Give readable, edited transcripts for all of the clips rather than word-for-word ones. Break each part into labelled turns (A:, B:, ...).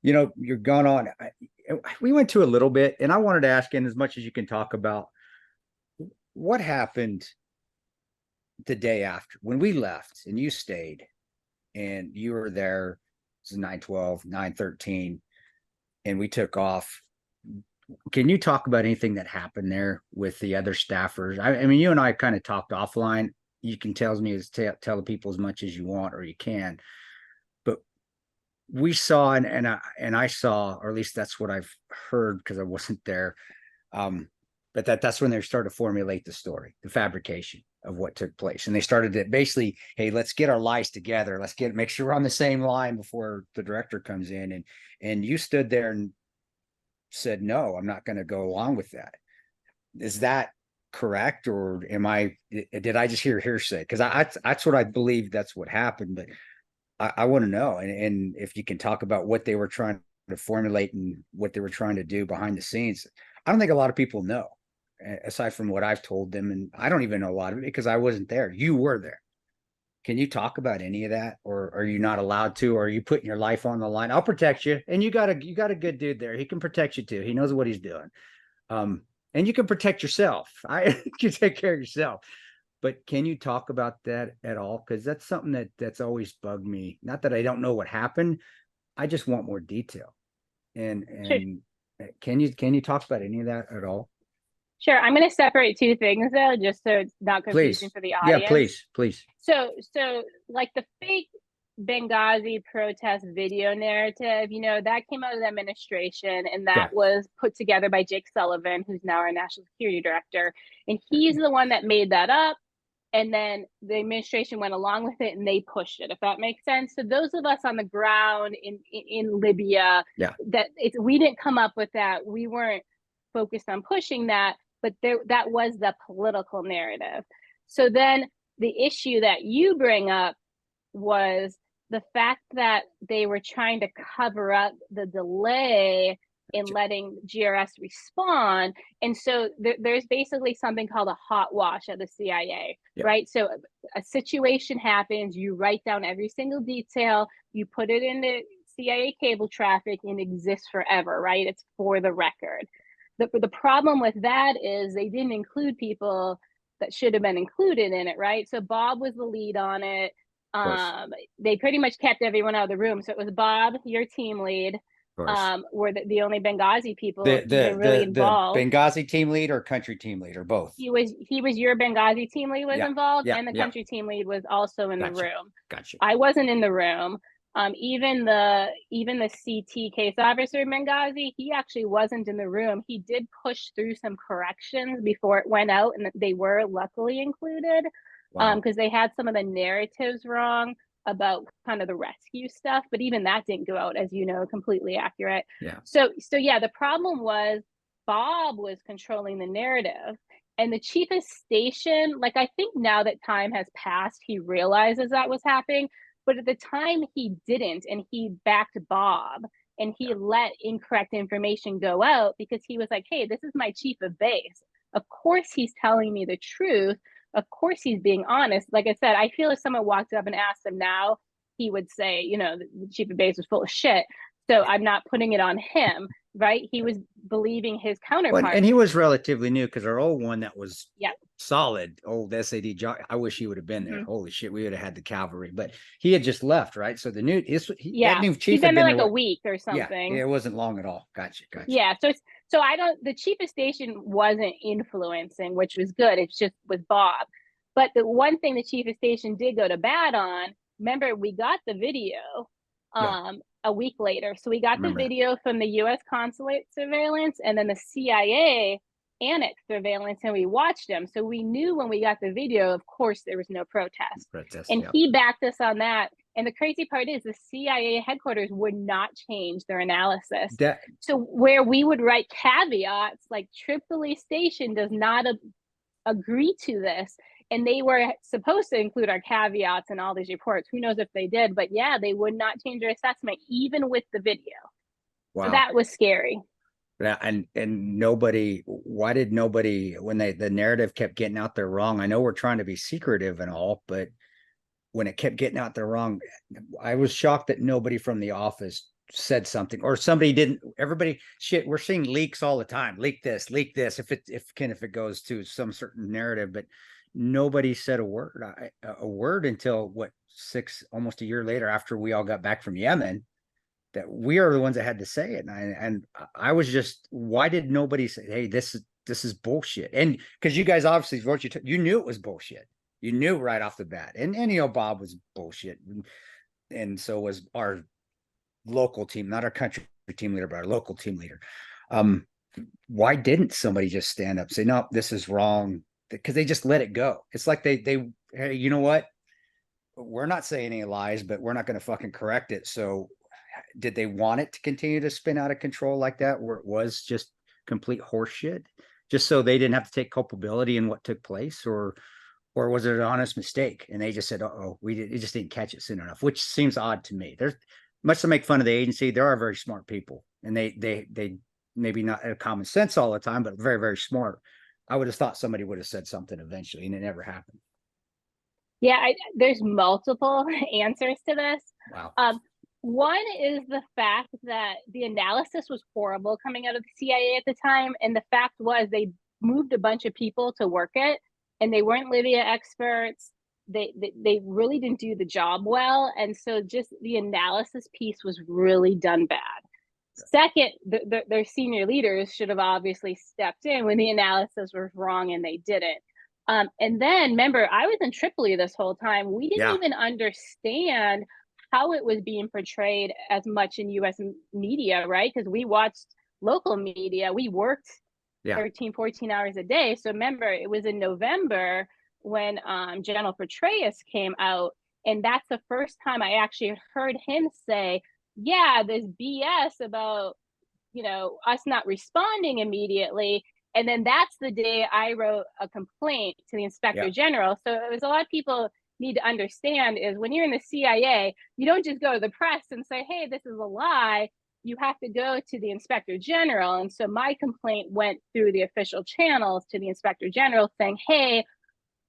A: you're gone on. We went to a little bit, and I wanted to ask, in as much as you can talk about, what happened the day after when we left and you stayed and you were there. It was 9/12, 9/13, and we took off. Can you talk about anything that happened there with the other staffers? I mean, you and I kind of talked offline. You can tell me tell the people as much as you want, or you can. But we saw, and I saw, or at least that's what I've heard because I wasn't there. But that's when they started to formulate the story, the fabrication of what took place, and they started to basically, hey, let's get our lies together. Let's make sure we're on the same line before the director comes in. And you stood there and said, no, I'm not going to go along with that. Is that correct, or did I just hear hearsay? Because that's what I believe, that's what happened. But I want to know, and if you can talk about what they were trying to formulate and what they were trying to do behind the scenes. I don't think a lot of people know, aside from what I've told them, and I don't even know a lot of it because I wasn't there. You were there. Can you talk about any of that, or are you not allowed to? Or are you putting your life on the line? I'll protect you, and you got a good dude there. He can protect you too. He knows what he's doing. And you can protect yourself. You take care of yourself. But can you talk about that at all? Because that's something that's always bugged me. Not that I don't know what happened. I just want more detail. And
B: Sure.
A: can you talk about any of that at all?
B: Sure. I'm going to separate two things though, just so it's not confusing
A: Please.
B: for the
A: Yeah,
B: audience.
A: please.
B: So like the fake Benghazi protest video narrative, that came out of the administration, and that
A: Yeah.
B: was put together by Jake Sullivan, who's now our national security director. And he's the one that made that up. And then the administration went along with it and they pushed it, if that makes sense. So those of us on the ground in Libya,
A: Yeah.
B: we didn't come up with that. We weren't focused on pushing that, but that was the political narrative. So then the issue that you bring up was the fact that they were trying to cover up the delay in letting GRS respond. And so there's basically something called a hot wash at the CIA,
A: Yeah.
B: right? So a situation happens, you write down every single detail, you put it in the CIA cable traffic, and it exists forever, right? It's for the record. The problem with that is they didn't include people that should have been included in it, right? So Bob was the lead on it.
A: Of course.
B: They pretty much kept everyone out of the room. So it was Bob, your team lead,
A: Of course.
B: were the only Benghazi people
A: The
B: even
A: the
B: really
A: the the
B: involved.
A: Benghazi team lead or country team lead or both?
B: He was your Benghazi team lead was
A: Yeah.
B: involved,
A: Yeah.
B: and the
A: Yeah.
B: country team lead was also in the
A: Gotcha.
B: room.
A: Gotcha.
B: I wasn't in the room. Even the CT case officer in Benghazi, he actually wasn't in the room. He did push through some corrections before it went out, and they were luckily included
A: Wow.
B: because they had some of the narratives wrong about kind of the rescue stuff. But even that didn't go out, as you know, completely accurate.
A: Yeah.
B: So yeah, the problem was Bob was controlling the narrative. And the chief of station, like I think now that time has passed, he realizes that was happening. But at the time, he didn't, and he backed Bob, and he
A: Yeah.
B: let incorrect information go out because he was like, hey, this is my chief of base. Of course, he's telling me the truth. Of course, he's being honest. Like I said, I feel if someone walked up and asked him now, he would say, the chief of base was full of shit. So I'm not putting it on him, right? He was believing his
A: Well,
B: counterpart.
A: and he was relatively new because our old one that was
B: Yeah.
A: solid, old SAD job. I wish he would have been there.
B: Mm-hmm.
A: Holy shit, we would have had the cavalry. But he had just left, right? So the new that
B: Yeah.
A: new
B: He'd
A: chief had
B: been there
A: been there.
B: like a
A: What?
B: week or
A: Yeah,
B: something.
A: it wasn't long at all. Gotcha.
B: Yeah, so I don't, the chief of station wasn't influencing, which was good. It's just with Bob. But the one thing the chief of station did go to bat on, remember, we got the video
A: Yeah,
B: a week later. So we
A: I
B: got the
A: remember that.
B: video from the US consulate surveillance and then the CIA annex surveillance, and we watched them. So we knew when we got the video, of course, there was no protest.
A: Protest.
B: And
A: Yeah.
B: he backed us on that. And the crazy part is the CIA headquarters would not change their analysis.
A: That
B: So where we would write caveats like Tripoli Station does not agree to this, and they were supposed to include our caveats in all these reports. Who knows if they did? But yeah, they would not change their assessment even with the video. So
A: wow.
B: that was scary.
A: Yeah, and nobody. Why did nobody when the narrative kept getting out there wrong? I know we're trying to be secretive and all, but when it kept getting out there wrong, I was shocked that nobody from the office said something, or somebody didn't. Everybody, shit, we're seeing leaks all the time. Leak this, leak this. If it goes to some certain narrative, but nobody said a word until what, almost a year later, after we all got back from Yemen, that we are the ones that had to say it. And I was just, why did nobody say, hey, this is bullshit? And because you guys obviously, you knew it was bullshit. You knew right off the bat. And Bob was bullshit. And so was our local team, not our country team leader, but our local team leader. Why didn't somebody just stand up and say, no, this is wrong? Because they just let it go. It's like they, hey, you know what? We're not saying any lies, but we're not going to fucking correct it. So did they want it to continue to spin out of control like that, where it was just complete horseshit, just so they didn't have to take culpability in what took place? Or was it an honest mistake and they just said, oh, it just didn't catch it soon enough, which seems odd to me. There's much to make fun of the agency. There are very smart people, and they maybe not common sense all the time, but very, very smart. I would have thought somebody would have said something eventually, and it never happened.
B: Yeah, there's multiple answers to this.
A: Wow.
B: One is the fact that the analysis was horrible coming out of the CIA at the time. And the fact was they moved a bunch of people to work it, and they weren't Libya experts. They really didn't do the job well. And so just the analysis piece was really done bad. Second, their senior leaders should have obviously stepped in when the analysis was wrong, and they didn't. And then remember, I was in Tripoli this whole time. We didn't even understand how it was being portrayed as much in US media, right? Because we watched local media. We worked 13, 14 hours a day. So remember, it was in November when General Petraeus came out. And that's the first time I actually heard him say, yeah, there's BS about, us not responding immediately. And then that's the day I wrote a complaint to the Inspector General. So it was a lot of people need to understand is when you're in the CIA, you don't just go to the press and say, hey, this is a lie. You have to go to the Inspector General. And so my complaint went through the official channels to the Inspector General saying, hey,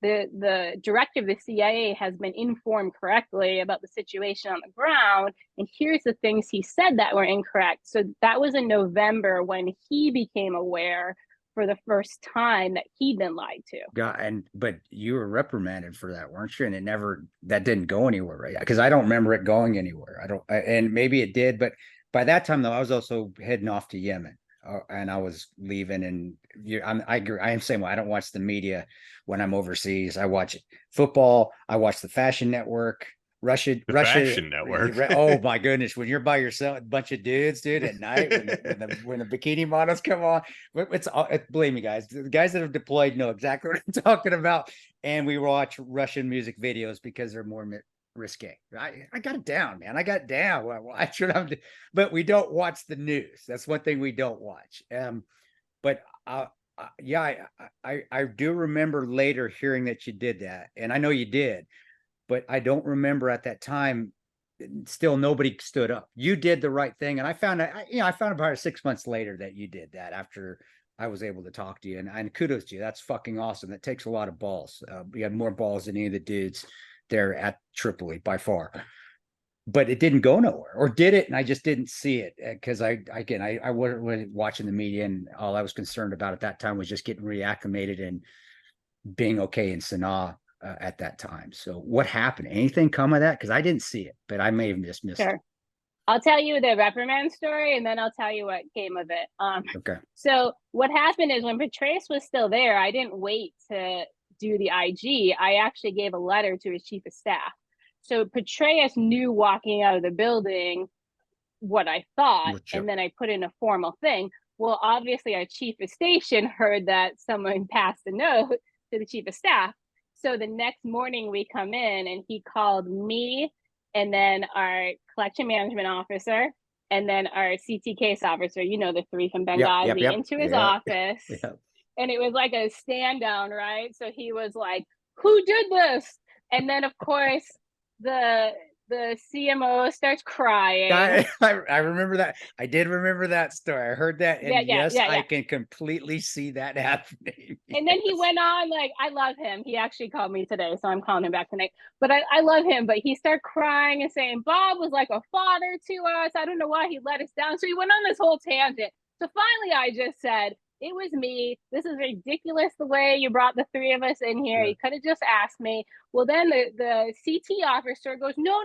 B: the director of the CIA has been informed correctly about the situation on the ground. And here's the things he said that were incorrect. So that was in November when he became aware for the first time that he'd been lied to.
A: But you were reprimanded for that, weren't you? And that didn't go anywhere, right? Because I don't remember it going anywhere. And maybe it did, but by that time though, I was also heading off to Yemen, and I was leaving. And I am saying, well, I don't watch the media when I'm overseas. I watch football. I watch the Fashion Network. Russia
C: Fashion Network.
A: Oh my goodness, when you're by yourself, a bunch of dudes, dude, at night when the bikini models come on, believe me, guys, the guys that have deployed know exactly what I'm talking about. And we watch Russian music videos because they're more risque. I got it down, man. I got it down. But we don't watch the news. That's one thing we don't watch. But yeah, I do remember later hearing that you did that, and I know you did. But I don't remember at that time, still nobody stood up. You did the right thing. And I found about 6 months later that you did that after I was able to talk to you. And kudos to you. That's fucking awesome. That takes a lot of balls. We had more balls than any of the dudes there at Tripoli by far. But it didn't go nowhere, or did it? And I just didn't see it because I wasn't watching the media, and all I was concerned about at that time was just getting reacclimated and being okay in Sana'a. At that time. So what happened? Anything come of that? Because I didn't see it, but I may have just missed it.
B: I'll tell you the reprimand story, and then I'll tell you what came of it.
A: Okay.
B: So what happened is when Petraeus was still there, I didn't wait to do the IG. I actually gave a letter to his chief of staff. So Petraeus knew walking out of the building what I thought, and then I put in a formal thing. Well, obviously our chief of station heard that someone passed a note to the chief of staff. So the next morning we come in, and he called me and then our collection management officer and then our CT case officer, the three from Benghazi, into his office. And it was like a stand down, right? So he was like, who did this? And then of course the the CMO starts crying.
A: I remember that. I did remember that story. I heard that, and yes, I
B: Yeah.
A: can completely see that happening.
B: And then he
A: Yes.
B: went on, like, I love him. He actually called me today, so I'm calling him back tonight. But I love him. But he started crying and saying Bob was like a father to us. I don't know why he let us down. So he went on this whole tangent. So finally, I just said, it was me. This is ridiculous the way you brought the three of us in here.
A: Yeah.
B: You could have just asked me. Well, then the CT officer goes, no,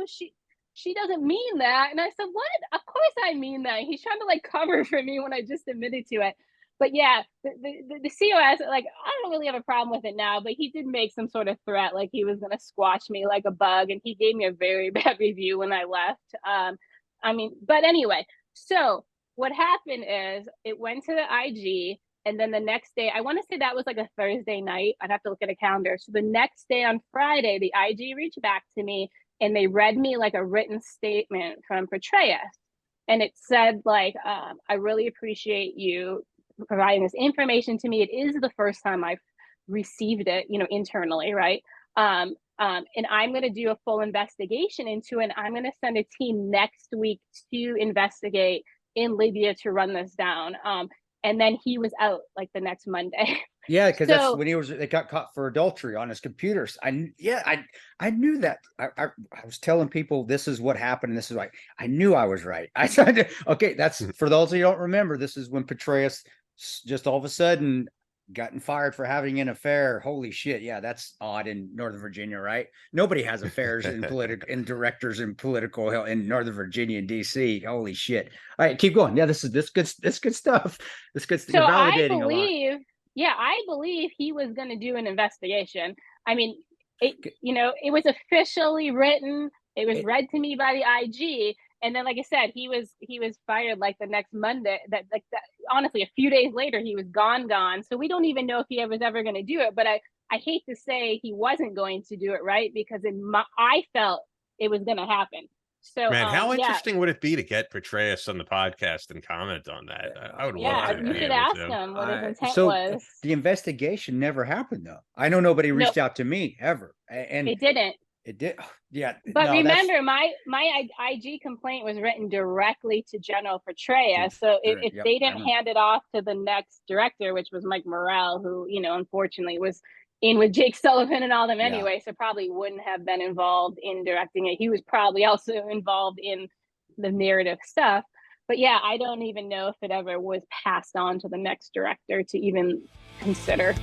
B: she doesn't mean that. And I said, what? Of course I mean that. He's trying to like cover for me when I just admitted to it. But yeah, the COS, like, I don't really have a problem with it now, but he did make some sort of threat, like he was going to squash me like a bug. And he gave me a very bad review when I left. I mean, but anyway, so what happened is it went to the IG. And then the next day, I want to say that was like a Thursday night. I'd have to look at a calendar. So the next day on Friday, the IG reached back to me and they read me like a written statement from Petraeus. And it said, like, I really appreciate you providing this information to me. It is the first time I've received it, you know, internally, right? And I'm going to do a full investigation into it. And I'm going to send a team next week to investigate in Libya to run this down. And then he was out like the next Monday.
A: Yeah, because that's
B: So
A: when they got caught for adultery on his computers. I knew that. I was telling people this is what happened, and this is like I knew I was right. I said, okay, that's for those of you who don't remember. This is when Petraeus just all of a sudden gotten fired for having an affair. Holy shit! Yeah, that's odd in Northern Virginia, right? Nobody has affairs in political and directors in political in Northern Virginia and DC. Holy shit! All right, keep going. Yeah, this good stuff. This good stuff.
B: so
A: You're
B: I
A: validating a lot.
B: believe, yeah, I believe he was going to do an investigation. I mean, it, you know, it was officially written. It was read to me by the IG. And then, like I said, he was fired like the next Monday. That honestly, a few days later, he was gone. So we don't even know if he was ever going to do it. But I hate to say he wasn't going to do it, right? Because I felt it was going to happen. So
C: Man, how
B: yeah,
C: interesting would it be to get Petraeus on the podcast and comment on that? I would love
B: yeah,
C: to
B: you
C: be
B: should
C: able
B: ask
C: to.
B: him what his intent
A: So
B: was.
A: the investigation never happened, though. I know nobody
B: No,
A: reached out to me ever, and
B: it didn't.
A: it did. Yeah,
B: But
A: no,
B: remember, my IG complaint was written directly to General Petraeus. So if
A: yep,
B: they didn't hand it off to the next director, which was Mike Morrell, who, you know, unfortunately was in with Jake Sullivan and all them
A: Yeah.
B: anyway, so probably wouldn't have been involved in directing it. He was probably also involved in the narrative stuff. But yeah, I don't even know if it ever was passed on to the next director to even consider.